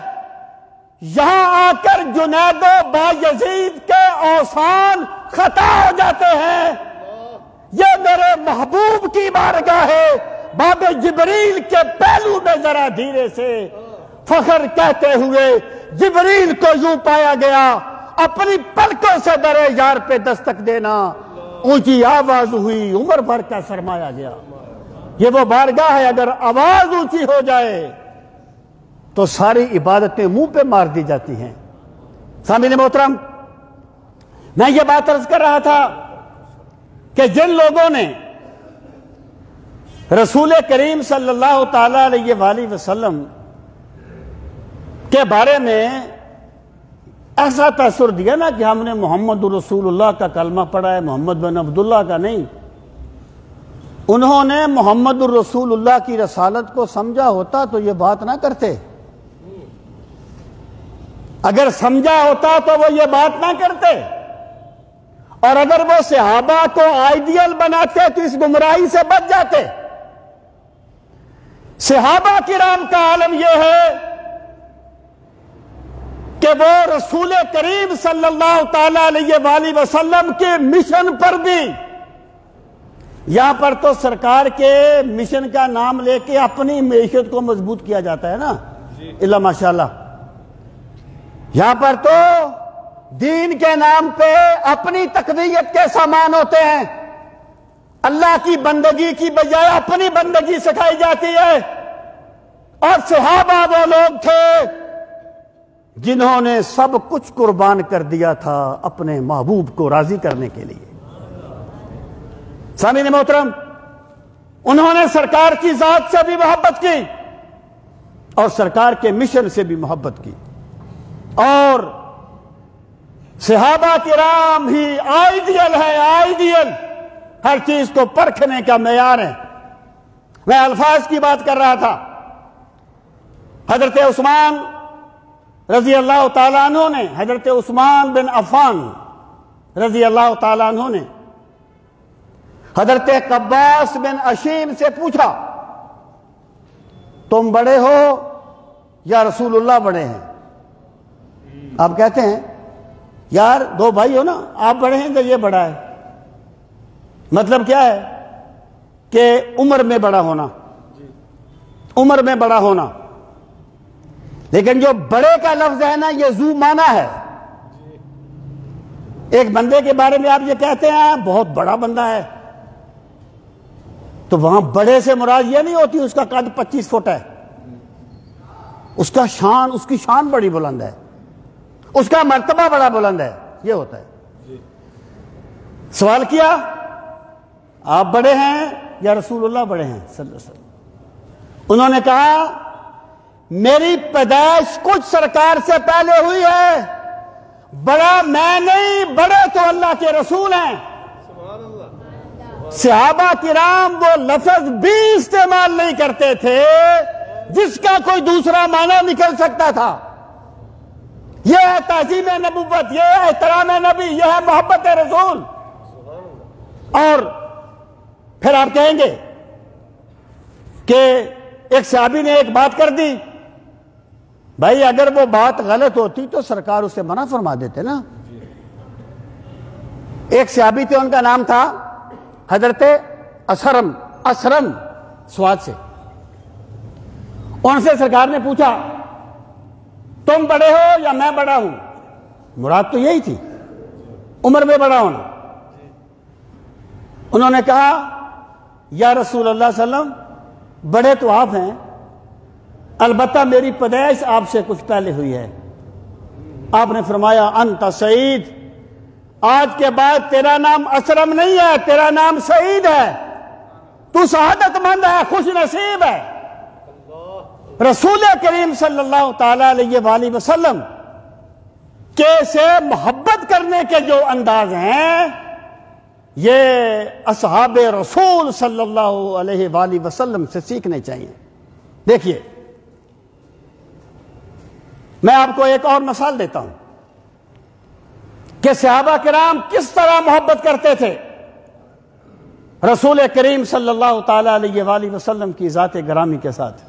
یہاں آ کر جنید و بایزید کے اوصان خطا ہو جاتے ہیں۔ یہ میرے محبوب کی بارگاہ ہے۔ باب جبریل کے پہلو میں ذرا دھیرے سے فخر کہتے ہوئے جبریل کو یوں پایا گیا، اپنی پلکوں سے در یار پہ دستک دینا، اونچی آواز ہوئی، عمر بھر کا سرمایا گیا۔ یہ وہ بارگاہ ہے، اگر آواز اونچی ہو جائے تو ساری عبادتیں منہ پہ مار دی جاتی ہیں۔ سامعین محترم، میں یہ بات عرض کر رہا تھا کہ جن لوگوں نے رسول کریم صلی اللہ تعالی علیہ وآلہ وسلم کے بارے میں ایسا تاثر دیا نا کہ ہم نے محمد رسول اللہ کا کلمہ پڑھا ہے، محمد بن عبداللہ کا نہیں، انہوں نے محمد الرسول اللہ کی رسالت کو سمجھا ہوتا تو یہ بات نہ کرتے، اگر سمجھا ہوتا تو وہ یہ بات نہ کرتے، اور اگر وہ صحابہ کو آئیڈیل بناتے تو اس گمراہی سے بچ جاتے۔ صحابہ کرام کا عالم یہ ہے کہ وہ رسول کریم صلی اللہ تعالی علیہ وآلہ وسلم کے مشن پر بھی، یہاں پر تو سرکار کے مشن کا نام لے کے اپنی معیشت کو مضبوط کیا جاتا ہے نا، اللہ ماشاءاللہ، یہاں پر تو دین کے نام پہ اپنی تقویت کے سامان ہوتے ہیں، اللہ کی بندگی کی بجائے اپنی بندگی سکھائی جاتی ہے۔ اور صحابہ وہ لوگ تھے جنہوں نے سب کچھ قربان کر دیا تھا اپنے محبوب کو راضی کرنے کے لیے۔ سامعین محترم، انہوں نے سرکار کی ذات سے بھی محبت کی اور سرکار کے مشن سے بھی محبت کی، اور صحابہ کرام ہی آئیڈیل ہے، آئیڈیل ہر چیز کو پرکھنے کا معیار ہے۔ میں الفاظ کی بات کر رہا تھا، حضرت عثمان رضی اللہ تعالیٰ عنہ نے، حضرت عثمان بن عفان رضی اللہ تعالیٰ عنہ نے حضرت قباس بن اشیم سے پوچھا، تم بڑے ہو یا رسول اللہ بڑے ہیں؟ آپ کہتے ہیں یار دو بھائی ہو نا، آپ بڑے ہیں تو یہ بڑا ہے۔ مطلب کیا ہے کہ عمر میں بڑا ہونا، عمر میں بڑا ہونا، لیکن جو بڑے کا لفظ ہے نا یہ ذو معنی ہے۔ ایک بندے کے بارے میں آپ یہ کہتے ہیں بہت بڑا بندہ ہے، تو وہاں بڑے سے مراد یہ نہیں ہوتی اس کا قد 25 فٹ ہے، اس کی شان بڑی بلند ہے، اس کا مرتبہ بڑا بلند ہے، یہ ہوتا ہے۔ سوال کیا آپ بڑے ہیں یا رسول اللہ بڑے ہیں صلی اللہ علیہ وسلم؟ انہوں نے کہا میری پیدائش کچھ سرکار سے پہلے ہوئی ہے، بڑا میں نہیں، بڑے تو اللہ کے رسول ہیں۔ صحابہ کرام وہ لفظ بھی استعمال نہیں کرتے تھے جس کا کوئی دوسرا معنی نکل سکتا تھا۔ یہ ہے تعظیم نبوت، یہ ہے احترام نبی، یہ ہے محبت رسول۔ اور پھر آپ کہیں گے کہ ایک صحابی نے ایک بات کر دی، بھائی اگر وہ بات غلط ہوتی تو سرکار اسے منع فرما دیتے نا۔ ایک صحابی تھے، ان کا نام تھا حضرت اسرم سواد سے۔ ان سے سرکار نے پوچھا تم بڑے ہو یا میں بڑا ہوں؟ مراد تو یہی تھی، عمر میں بڑا ہونا۔ انہوں نے کہا یا رسول اللہ صلی اللہ علیہ وسلم بڑے تو آپ ہیں، البتہ میری پیدائش آپ سے کچھ پہلے ہوئی ہے۔ آپ نے فرمایا انت سعید، آج کے بعد تیرا نام اسرم نہیں ہے، تیرا نام سعید ہے، تو سعادت مند ہے، خوش نصیب ہے۔ رسول کریم صلی اللہ تعالی علیہ وآلہ وسلم کے سے محبت کرنے کے جو انداز ہیں یہ اصحاب رسول صلی اللہ علیہ وآلہ وسلم سے سیکھنے چاہیے۔ دیکھیے میں آپ کو ایک اور مثال دیتا ہوں کہ صحابہ کرام کس طرح محبت کرتے تھے رسول کریم صلی اللہ تعالی علیہ وآلہ وسلم کی ذات گرامی کے ساتھ۔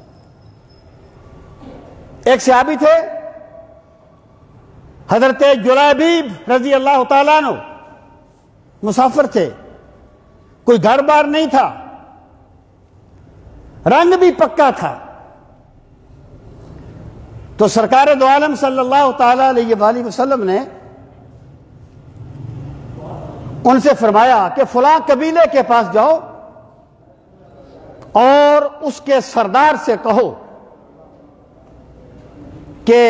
ایک صحابی تھے حضرت جلیبیب رضی اللہ تعالیٰ عنہ، مسافر تھے، کوئی گھر بار نہیں تھا، رنگ بھی پکا تھا۔ تو سرکار دو عالم صلی اللہ تعالی علیہ وآلہ وسلم نے ان سے فرمایا کہ فلاں قبیلے کے پاس جاؤ اور اس کے سردار سے کہو کہ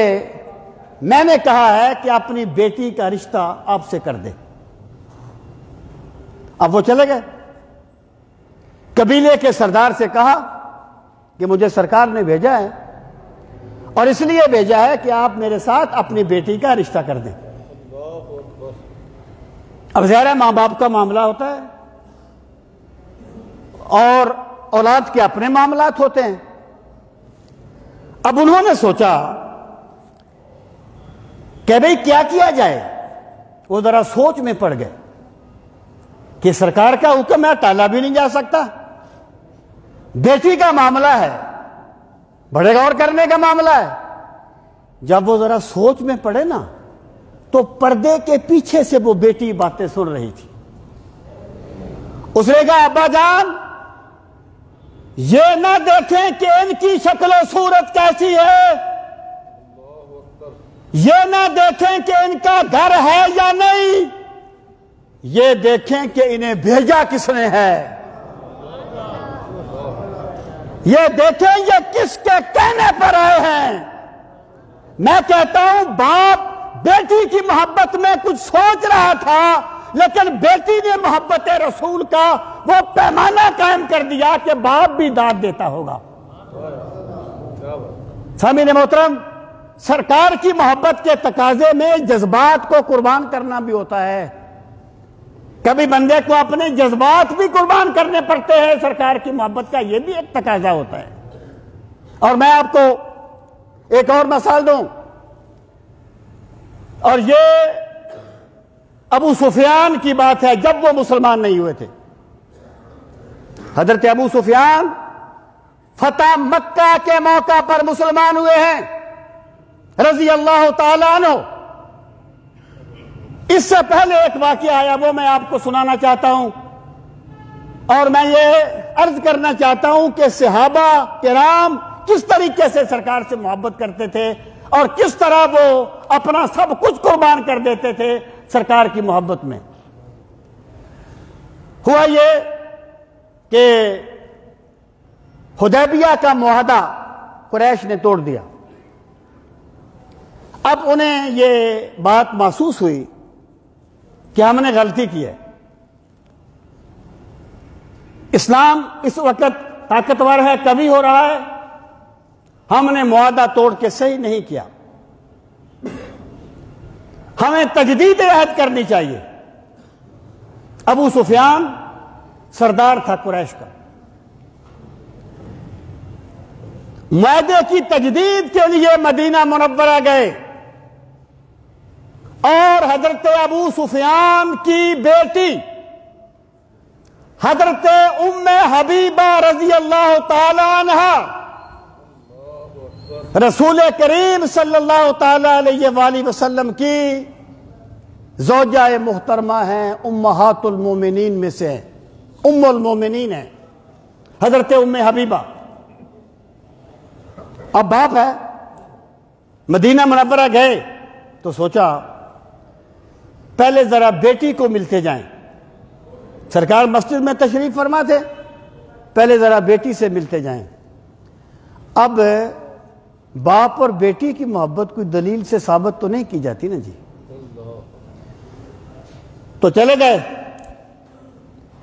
میں نے کہا ہے کہ اپنی بیٹی کا رشتہ آپ سے کر دے۔ اب وہ چلے گئے، قبیلے کے سردار سے کہا کہ مجھے سرکار نے بھیجا ہے اور اس لیے بھیجا ہے کہ آپ میرے ساتھ اپنی بیٹی کا رشتہ کر دیں۔ اب ظاہر ہے ماں باپ کا معاملہ ہوتا ہے اور اولاد کے اپنے معاملات ہوتے ہیں۔ اب انہوں نے سوچا کہ بھئی کیا کیا جائے، وہ ذرا سوچ میں پڑ گئے کہ سرکار کا حکم ہے، ٹالا بھی نہیں جا سکتا، بیٹی کا معاملہ ہے، بڑے غور کرنے کا معاملہ ہے۔ جب وہ ذرا سوچ میں پڑے نا تو پردے کے پیچھے سے وہ بیٹی باتیں سن رہی تھی۔ اس نے کہا ابا جان یہ نہ دیکھیں کہ ان کی شکل و صورت کیسی ہے، یہ نہ دیکھیں کہ ان کا گھر ہے یا نہیں، یہ دیکھیں کہ انہیں بھیجا کس نے ہے، یہ دیکھیں یہ کس کے کہنے پر آئے ہیں۔ میں کہتا ہوں باپ بیٹی کی محبت میں کچھ سوچ رہا تھا، لیکن بیٹی نے محبت رسول کا وہ پیمانہ قائم کر دیا کہ باپ بھی داد دیتا ہوگا۔ سامعین محترم، سرکار کی محبت کے تقاضے میں جذبات کو قربان کرنا بھی ہوتا ہے، کبھی بندے کو اپنے جذبات بھی قربان کرنے پڑتے ہیں، سرکار کی محبت کا یہ بھی ایک تقاضا ہوتا ہے۔ اور میں آپ کو ایک اور مثال دوں، اور یہ ابو سفیان کی بات ہے جب وہ مسلمان نہیں ہوئے تھے۔ حضرت ابو سفیان فتح مکہ کے موقع پر مسلمان ہوئے ہیں رضی اللہ تعالیٰ عنہ۔ اس سے پہلے ایک واقعہ آیا، وہ میں آپ کو سنانا چاہتا ہوں، اور میں یہ عرض کرنا چاہتا ہوں کہ صحابہ کرام کس طریقے سے سرکار سے محبت کرتے تھے اور کس طرح وہ اپنا سب کچھ قربان کر دیتے تھے سرکار کی محبت میں۔ ہوا یہ کہ حدیبیہ کا معاہدہ قریش نے توڑ دیا۔ اب انہیں یہ بات محسوس ہوئی کہ ہم نے غلطی کی ہے، اسلام اس وقت طاقتور ہے، کبھی ہو رہا ہے، ہم نے معاہدہ توڑ کے صحیح نہیں کیا، ہمیں تجدید عہد کرنی چاہیے۔ ابو سفیان سردار تھا قریش کا، معاہدے کی تجدید کے لیے مدینہ منورہ گئے اور حضرت ابو سفیان کی بیٹی حضرت ام حبیبہ رضی اللہ تعالی عنہا رسول کریم صلی اللہ تعالی علیہ وآلہ وسلم کی زوجہ محترمہ ہیں، امہات المومنین میں سے ہیں، ام المومنین ہیں حضرت ام حبیبہ۔ اب باپ ہے، مدینہ منورہ گئے تو سوچا پہلے ذرا بیٹی کو ملتے جائیں، سرکار مسجد میں تشریف فرما تھے، پہلے ذرا بیٹی سے ملتے جائیں۔ اب باپ اور بیٹی کی محبت کوئی دلیل سے ثابت تو نہیں کی جاتی نا جی، تو چلے گئے،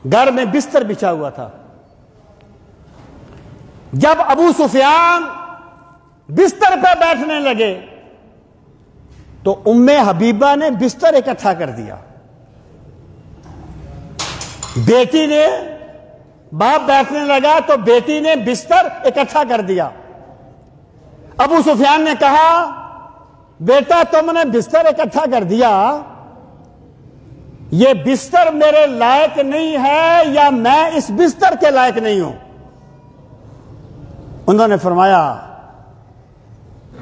گھر میں بستر بچھا ہوا تھا۔ جب ابو سفیان بستر پہ بیٹھنے لگے تو ام حبیبہ نے بستر اکٹھا کر دیا، بیٹی نے، باپ بیٹھنے لگا تو بیٹی نے بستر اکٹھا کر دیا۔ ابو سفیان نے کہا بیٹا تم نے بستر اکٹھا کر دیا، یہ بستر میرے لائق نہیں ہے یا میں اس بستر کے لائق نہیں ہوں؟ انہوں نے فرمایا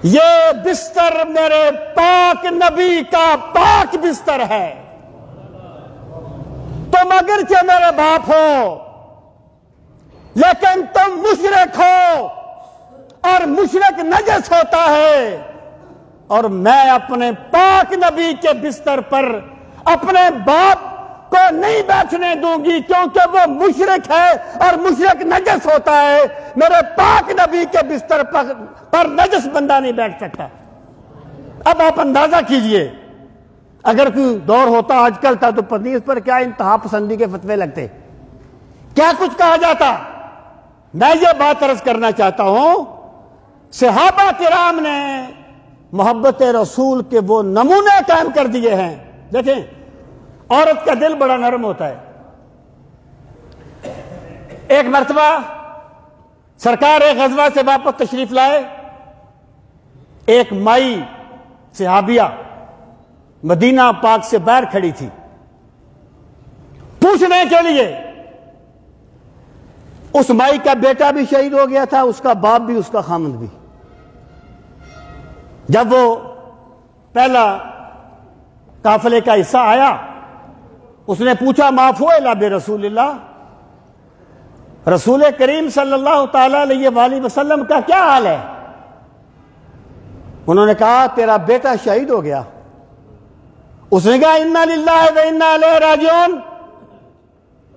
یہ بستر میرے پاک نبی کا پاک بستر ہے، تم اگرچہ میرے باپ ہو لیکن تم مشرک ہو اور مشرک نجس ہوتا ہے، اور میں اپنے پاک نبی کے بستر پر اپنے باپ کو نہیں بیٹھنے دوں گی کیونکہ وہ مشرک ہے اور مشرک نجس ہوتا ہے، میرے پاک نبی کے بستر پر نجس بندہ نہیں بیٹھ سکتا۔ اب آپ اندازہ کیجئے اگر کوئی دور ہوتا آج کل تھا تو پتہ نہیں اس پر کیا انتہا پسندی کے فتوے لگتے، کیا کچھ کہا جاتا۔ میں یہ بات عرض کرنا چاہتا ہوں، صحابہ کرام نے محبت رسول کے وہ نمونے قائم کر دیے ہیں۔ دیکھیں عورت کا دل بڑا نرم ہوتا ہے۔ ایک مرتبہ سرکار ایک غزوہ سے واپس تشریف لائے، ایک مائی صحابیہ مدینہ پاک سے باہر کھڑی تھی پوچھنے کے لیے، اس مائی کا بیٹا بھی شہید ہو گیا تھا، اس کا باپ بھی، اس کا خامند بھی۔ جب وہ پہلا قافلے کا حصہ آیا، اس نے پوچھا معاف ہوئے الا برسول اللہ، رسول کریم صلی اللہ تعالی علیہ وآلہ وسلم کا کیا حال ہے؟ انہوں نے کہا تیرا بیٹا شہید ہو گیا۔ اس نے کہا انا للہ و انا الیہ راجعون،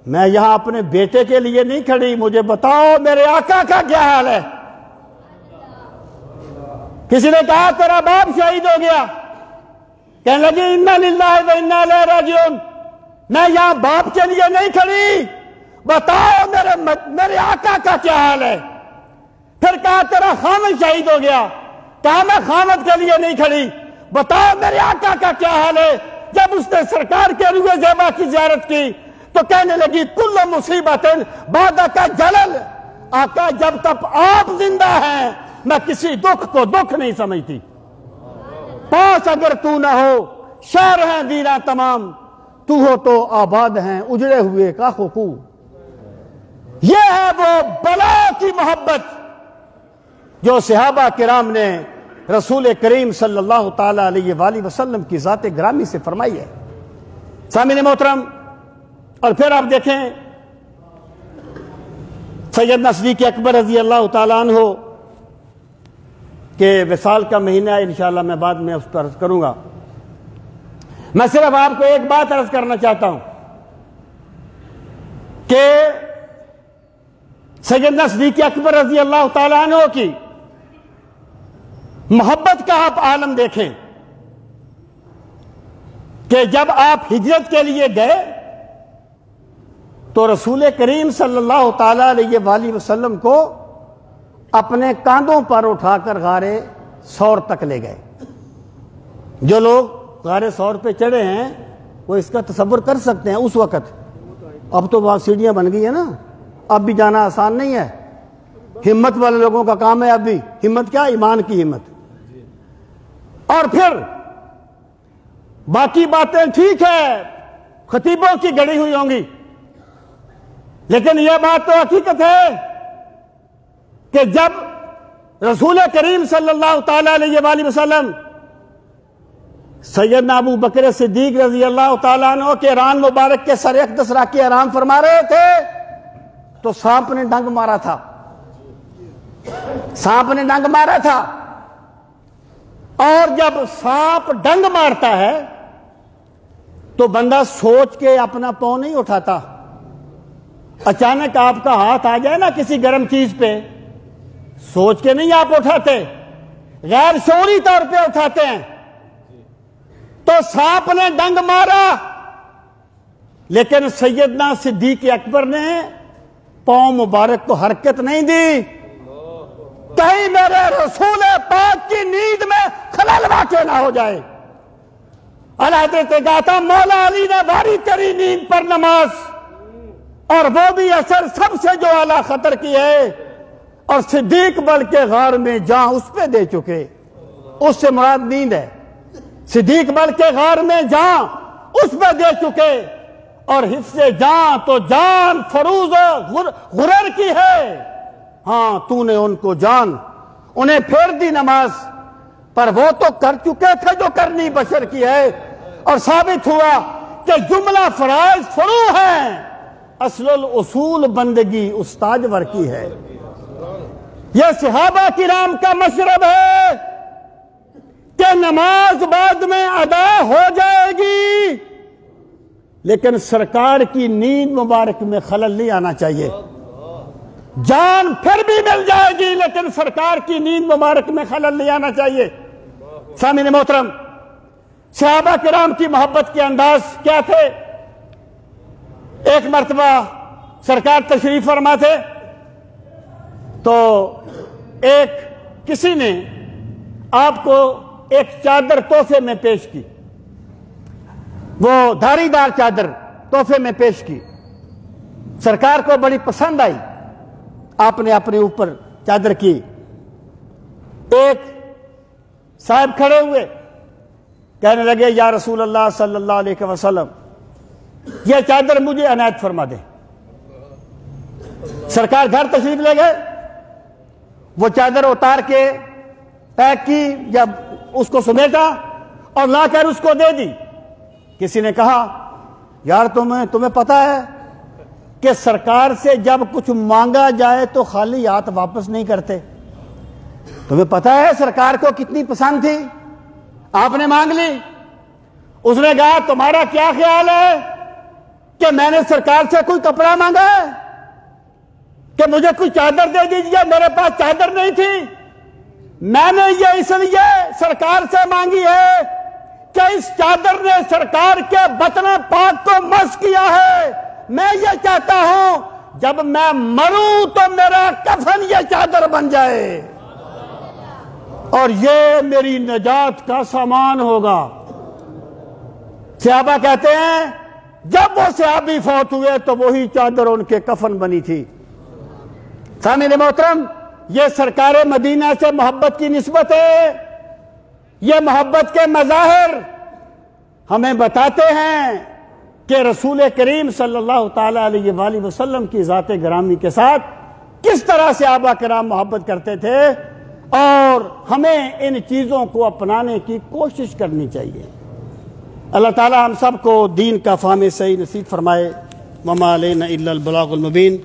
میں یہاں اپنے بیٹے کے لیے نہیں کھڑی، مجھے بتاؤ میرے آقا کا کیا حال ہے۔ کسی نے کہا تیرا باپ شہید ہو گیا، کہنے لگی انا للہ و انا الیہ راجعون، میں یہاں باپ کے لیے نہیں کھڑی، بتاؤ میرے آقا کا کیا حال ہے۔ پھر کہا تیرا خامد شہید ہو گیا، کہا میں خامد کے لیے نہیں کھڑی، بتاؤ میرے آقا کا کیا حال ہے۔ جب اس نے سرکار کے روح زیبا کی زیارت کی تو کہنے لگی کل مصیبت بعد کا جلل، آقا جب تک آپ زندہ ہیں میں کسی دکھ کو دکھ نہیں سمجھتی، پاس اگر تو نہ ہو شہر ہیں ویراں تمام، تو ہو تو آباد ہیں اجڑے ہوئے کا خوکو۔ یہ ہے وہ بلا کی محبت جو صحابہ کرام نے رسول کریم صلی اللہ تعالی علیہ وآلہ وسلم کی ذات گرامی سے فرمائی ہے۔ سامعین محترم، اور پھر آپ دیکھیں سیدنا صدیق اکبر رضی اللہ تعالیٰ عنہ کہ وصال کا مہینہ ہے، انشاءاللہ میں بعد میں اس پر عرض کروں گا۔ میں صرف آپ کو ایک بات عرض کرنا چاہتا ہوں کہ سیدنا صدیق اکبر رضی اللہ تعالیٰ عنہ کی محبت کا آپ عالم دیکھیں کہ جب آپ ہجرت کے لیے گئے تو رسول کریم صلی اللہ تعالیٰ علیہ وآلہ وسلم کو اپنے کاندھوں پر اٹھا کر غار ثور تک لے گئے۔ جو لوگ غار ثور پہ چڑھے ہیں وہ اس کا تصور کر سکتے ہیں اس وقت، اب تو بہت سیڑھیاں بن گئی ہیں نا، اب بھی جانا آسان نہیں ہے، ہمت والے لوگوں کا کام ہے۔ اب بھی ہمت کیا؟ ایمان کی ہمت۔ اور پھر باقی باتیں ٹھیک ہے خطیبوں کی گڑی ہوئی ہوں گی، لیکن یہ بات تو حقیقت ہے کہ جب رسول کریم صلی اللہ تعالیٰ علیہ وآلہ وسلم سیدنا ابو بکر صدیق رضی اللہ تعالیٰ عنہ کے ران مبارک کے سر اقدس رکھ کے آرام فرما رہے تھے تو سانپ نے ڈنگ مارا تھا، سانپ نے ڈنگ مارا تھا۔ اور جب سانپ ڈنگ مارتا ہے تو بندہ سوچ کے اپنا پاؤں نہیں اٹھاتا، اچانک آپ کا ہاتھ آ جائے نا کسی گرم چیز پہ، سوچ کے نہیں آپ اٹھاتے، غیر شعوری طور پہ اٹھاتے ہیں۔ تو سانپ نے ڈنگ مارا لیکن سیدنا صدیق اکبر نے پاؤں مبارک کو حرکت نہیں دی، کہیں میرے رسول پاک کی نیند میں خلل واقع نہ ہو جائے۔ حضرت کہا تھا مولا علی نے باری کری نیند پر نماز، اور وہ بھی اثر سب سے جو اعلیٰ خطر کی ہے، اور صدیق بلکہ غار میں جان اس پہ دے چکے، اس سے مراد نیند ہے۔ صدیق بلکہ غار میں جان اس پہ دے چکے، اور حفظ جان تو جان فروز غرر کی ہے۔ ہاں تو نے ان کو جان انہیں پھیر دی نماز، پر وہ تو کر چکے تھے جو کرنی بشر کی ہے، اور ثابت ہوا کہ جملہ فرائض فرو ہیں، اصل الاصول بندگی استاجور کی ہے۔ یہ صحابہ کرام کا مشرب ہے کہ نماز بعد میں ادا ہو جائے گی لیکن سرکار کی نیند مبارک میں خلل نہیں آنا چاہیے، جان پھر بھی مل جائے گی لیکن سرکار کی نیند مبارک میں خلل نہیں آنا چاہیے۔ سامعین محترم، صحابہ کرام کی محبت کے انداز کیا تھے؟ ایک مرتبہ سرکار تشریف فرما تھے تو کسی نے آپ کو ایک چادر تحفے میں پیش کی، وہ دھاری دار چادر تحفے میں پیش کی، سرکار کو بڑی پسند آئی، آپ نے اپنے اوپر چادر کی۔ ایک صاحب کھڑے ہوئے کہنے لگے یا رسول اللہ صلی اللہ علیہ وسلم یہ چادر مجھے عنایت فرما دے۔ سرکار گھر تشریف لے گئے، وہ چادر اتار کے پیک کی، جب اس کو سمیٹا اور لا کر اس کو دے دی۔ کسی نے کہا یار تمہیں پتا ہے کہ سرکار سے جب کچھ مانگا جائے تو خالی ہاتھ واپس نہیں کرتے، تمہیں پتا ہے سرکار کو کتنی پسند تھی، آپ نے مانگ لی۔ اس نے کہا تمہارا کیا خیال ہے کہ میں نے سرکار سے کوئی کپڑا مانگا ہے کہ مجھے کوئی چادر دے دیجیے؟ میرے پاس چادر نہیں تھی، میں نے یہ اس لیے سرکار سے مانگی ہے کہ اس چادر نے سرکار کے بطن پاک کو مس کیا ہے، میں یہ چاہتا ہوں جب میں مروں تو میرا کفن یہ چادر بن جائے اور یہ میری نجات کا سامان ہوگا۔ صحابہ کہتے ہیں جب وہ صحابی فوت ہوئے تو وہی چادر ان کے کفن بنی تھی۔ سامعین محترم، یہ سرکار مدینہ سے محبت کی نسبت ہے، یہ محبت کے مظاہر ہمیں بتاتے ہیں کہ رسول کریم صلی اللہ تعالیٰ علیہ وآلہ وسلم کی ذات گرامی کے ساتھ کس طرح صحابہ کرام محبت کرتے تھے، اور ہمیں ان چیزوں کو اپنانے کی کوشش کرنی چاہیے۔ اللہ تعالیٰ ہم سب کو دین کا فہم صحیح نصیب فرمائے۔ وما علینا الا البلاغ المبین۔